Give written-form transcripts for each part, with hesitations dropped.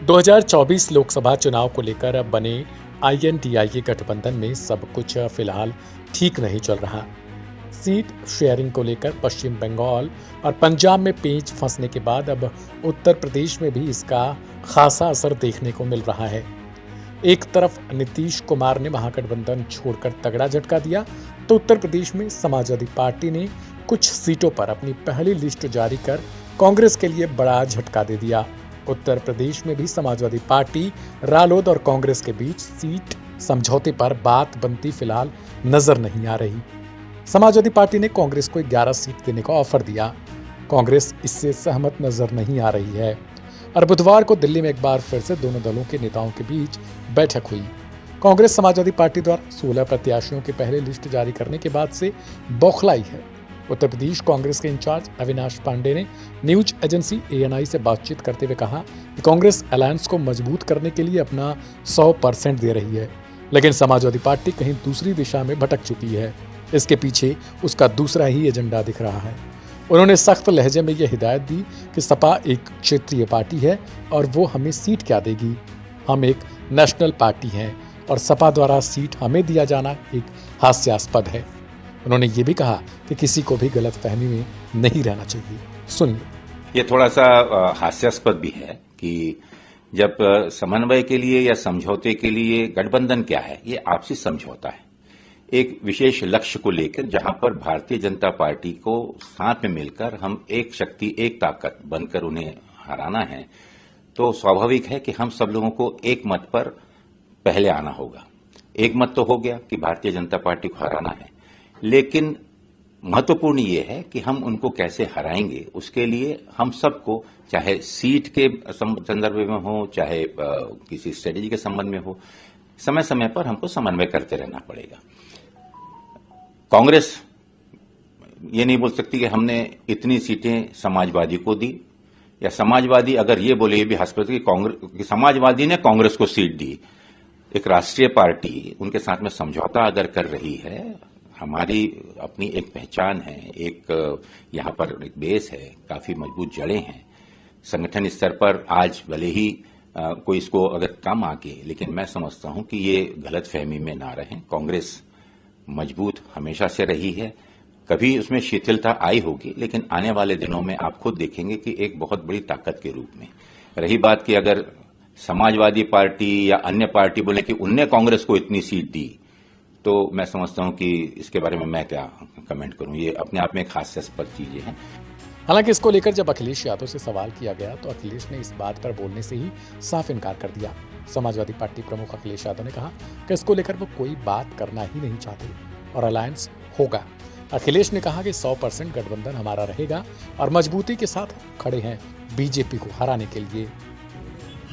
2024 लोकसभा चुनाव को लेकर अब बने INDIA गठबंधन में सब कुछ फिलहाल ठीक नहीं चल रहा। सीट शेयरिंग को लेकर पश्चिम बंगाल और पंजाब में पेंच फंसने के बाद अब उत्तर प्रदेश में भी इसका खासा असर देखने को मिल रहा है। एक तरफ नीतीश कुमार ने महागठबंधन छोड़कर तगड़ा झटका दिया, तो उत्तर प्रदेश में समाजवादी पार्टी ने कुछ सीटों पर अपनी पहली लिस्ट जारी कर कांग्रेस के लिए बड़ा झटका दे दिया। उत्तर प्रदेश में भी समाजवादी पार्टी, रालोद और कांग्रेस के बीच सीट समझौते पर बात बनती फिलहाल नजर नहीं आ रही। समाजवादी पार्टी ने कांग्रेस को 11 सीट देने का ऑफर दिया। कांग्रेस इससे सहमत नजर नहीं आ रही है और बुधवार को दिल्ली में एक बार फिर से दोनों दलों के नेताओं के बीच बैठक हुई। कांग्रेस समाजवादी पार्टी द्वारा 16 प्रत्याशियों की पहली लिस्ट जारी करने के बाद से बौखलाई है। उत्तर प्रदेश कांग्रेस के इंचार्ज अविनाश पांडे ने न्यूज एजेंसी ANI से बातचीत करते हुए कहा कि कांग्रेस अलायंस को मजबूत करने के लिए अपना 100% दे रही है, लेकिन समाजवादी पार्टी कहीं दूसरी दिशा में भटक चुकी है। इसके पीछे उसका दूसरा ही एजेंडा दिख रहा है। उन्होंने सख्त लहजे में यह हिदायत दी कि सपा एक क्षेत्रीय पार्टी है और वो हमें सीट क्या देगी। हम एक नेशनल पार्टी हैं और सपा द्वारा सीट हमें दिया जाना एक हास्यास्पद है। उन्होंने ये भी कहा कि किसी को भी गलतफहमी में नहीं रहना चाहिए। सुनिए। ये थोड़ा सा हास्यास्पद भी है कि जब समन्वय के लिए या समझौते के लिए गठबंधन क्या है, ये आपसी समझौता है एक विशेष लक्ष्य को लेकर, जहां पर भारतीय जनता पार्टी को साथ में मिलकर हम एक शक्ति, एक ताकत बनकर उन्हें हराना है। तो स्वाभाविक है कि हम सब लोगों को एक मत पर पहले आना होगा। एक मत तो हो गया कि भारतीय जनता पार्टी को हराना है, लेकिन महत्वपूर्ण ये है कि हम उनको कैसे हराएंगे। उसके लिए हम सबको, चाहे सीट के संदर्भ में हो, चाहे किसी स्ट्रेटेजी के संबंध में हो, समय समय पर हमको समन्वय करते रहना पड़ेगा। कांग्रेस ये नहीं बोल सकती कि हमने इतनी सीटें समाजवादी को दी, या समाजवादी अगर ये बोले, ये भी हास्यास्पद कि समाजवादी ने कांग्रेस को सीट दी। एक राष्ट्रीय पार्टी उनके साथ में समझौता अगर कर रही है, हमारी अपनी एक पहचान है, एक यहाँ पर एक बेस है, काफी मजबूत जड़ें हैं संगठन स्तर पर। आज भले ही कोई इसको अगर कम आके, लेकिन मैं समझता हूं कि ये गलतफहमी में ना रहें। कांग्रेस मजबूत हमेशा से रही है, कभी उसमें शिथिलता आई होगी, लेकिन आने वाले दिनों में आप खुद देखेंगे कि एक बहुत बड़ी ताकत के रूप में। रही बात कि अगर समाजवादी पार्टी या अन्य पार्टी बोले कि उनने कांग्रेस को इतनी सीट दी, तो मैं समझता हूं कि इसके बारे में मैं क्या कमेंट करूं। ये अपने आप में एक हास्यास्पद चीजें हैं। हालांकि इसको लेकर जब अखिलेश यादव से सवाल किया गया तो अखिलेश ने इस बात पर बोलने से ही साफ इनकार कर दिया। समाजवादी पार्टी प्रमुख अखिलेश यादव ने कहा कि इसको लेकर वो कोई बात करना ही नहीं चाहते और अलायंस होगा। अखिलेश ने कहा कि 100% गठबंधन हमारा रहेगा और मजबूती के साथ खड़े हैं बीजेपी को हराने के लिए।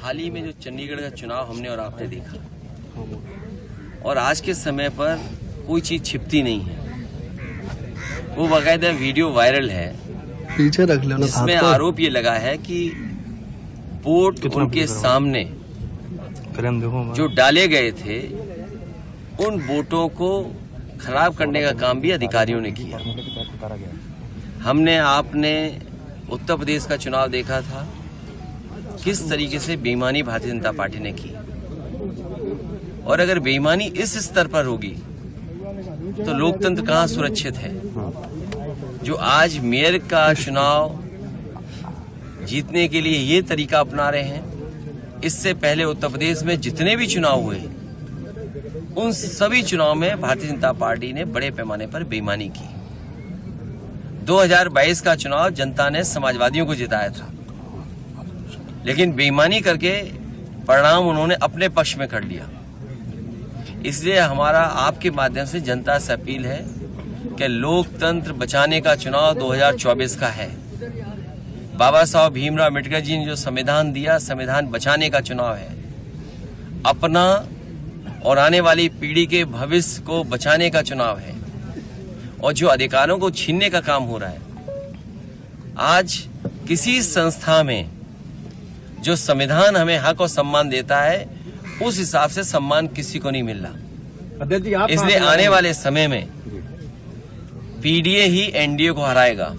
हाल ही में जो चंडीगढ़ का चुनाव हमने और आपने देखा, और आज के समय पर कोई चीज छिपती नहीं है। वो बाकायदा वीडियो वायरल है, पीछे रख लेना, जिसमें आरोप ये लगा है कि वोट उनके सामने जो डाले गए थे, उन वोटों को खराब करने का काम भी अधिकारियों ने किया। हमने आपने उत्तर प्रदेश का चुनाव देखा था, किस तरीके से बेईमानी भारतीय जनता पार्टी ने की। और अगर बेईमानी इस स्तर पर होगी तो लोकतंत्र कहाँ सुरक्षित है। जो आज मेयर का चुनाव जीतने के लिए ये तरीका अपना रहे हैं, इससे पहले उत्तर प्रदेश में जितने भी चुनाव हुए, उन सभी चुनाव में भारतीय जनता पार्टी ने बड़े पैमाने पर बेईमानी की। 2022 का चुनाव जनता ने समाजवादियों को जिताया था, लेकिन बेईमानी करके परिणाम उन्होंने अपने पक्ष में कर लिया। इसलिए हमारा आपके माध्यम से जनता से अपील है कि लोकतंत्र बचाने का चुनाव 2024 का है। बाबा साहब भीमराव अम्बेडकर जी ने जो संविधान दिया, संविधान बचाने का चुनाव है। अपना और आने वाली पीढ़ी के भविष्य को बचाने का चुनाव है। और जो अधिकारों को छीनने का काम हो रहा है, आज किसी संस्था में जो संविधान हमें हक और सम्मान देता है, उस हिसाब से सम्मान किसी को नहीं मिल रहा। इसलिए आने वाले समय में पीडीए ही एनडीए को हराएगा,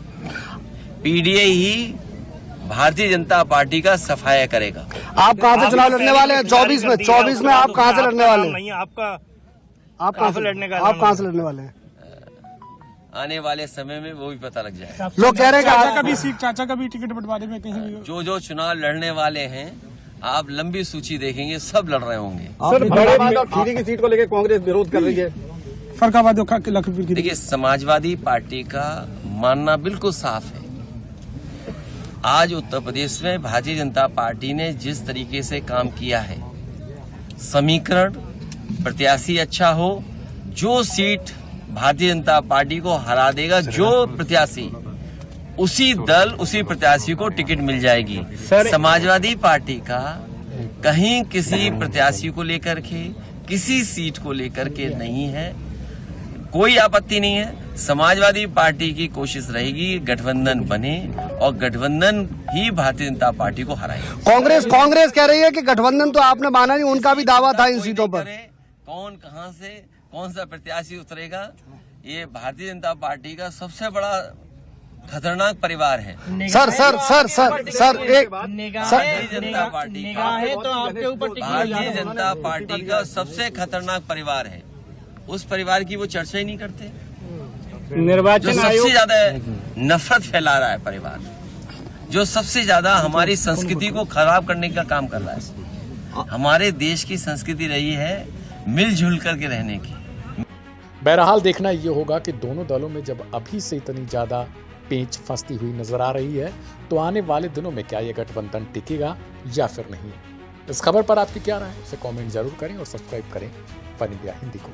पीडीए ही भारतीय जनता पार्टी का सफाया करेगा। आप कहाँ से चुनाव लड़ने वाले हैं? 24 में 24 में आप कहाँ से लड़ने वाले हैं? नहीं, आपका आप कहाँ से लड़ने वाले हैं? आने वाले समय में वो भी पता लग जाएगा। लोग कह रहे हैं चाचा का भी टिकट बंटवाने में कहीं भी जो चुनाव लड़ने वाले हैं, आप लंबी सूची देखेंगे, सब लड़ रहे होंगे। सर, फरीदाबाद और खीरी की सीट को लेकर कांग्रेस विरोध कर रही है। फरकाबाद देखिए, समाजवादी पार्टी का मानना बिल्कुल साफ है। आज उत्तर प्रदेश में भारतीय जनता पार्टी ने जिस तरीके से काम किया है, समीकरण प्रत्याशी अच्छा हो, जो सीट भारतीय जनता पार्टी को हरा देगा, जो प्रत्याशी, उसी दल उसी प्रत्याशी को टिकट मिल जाएगी। समाजवादी पार्टी का कहीं किसी प्रत्याशी को लेकर के, किसी सीट को लेकर के नहीं है, कोई आपत्ति नहीं है। समाजवादी पार्टी की कोशिश रहेगी गठबंधन बने और गठबंधन ही भारतीय जनता पार्टी को हराए। कांग्रेस कह रही है कि गठबंधन तो आपने माना नहीं, उनका भी दावा था इन सीटों पर। कौन कहां से कौन सा प्रत्याशी उतरेगा, ये भारतीय जनता पार्टी का सबसे बड़ा खतरनाक परिवार है। सर एक भारतीय जनता पार्टी का भारतीय जनता पार्टी का सबसे खतरनाक परिवार है। उस परिवार की वो चर्चा ही नहीं करते। निर्वाचन जो सबसे ज्यादा नफरत फैला रहा है परिवार, जो सबसे ज्यादा हमारी संस्कृति को खराब करने का काम कर रहा है। हमारे देश की संस्कृति रही है मिलजुल करके रहने की। बहरहाल देखना ये होगा कि दोनों दलों में जब अभी से इतनी ज्यादा पेंच फंसती हुई नजर आ रही है, तो आने वाले दिनों में क्या ये गठबंधन टिकेगा या फिर नहीं। इस खबर पर आपकी क्या राय है, उसे कमेंट जरूर करें और सब्सक्राइब करें वन इंडिया हिंदी को।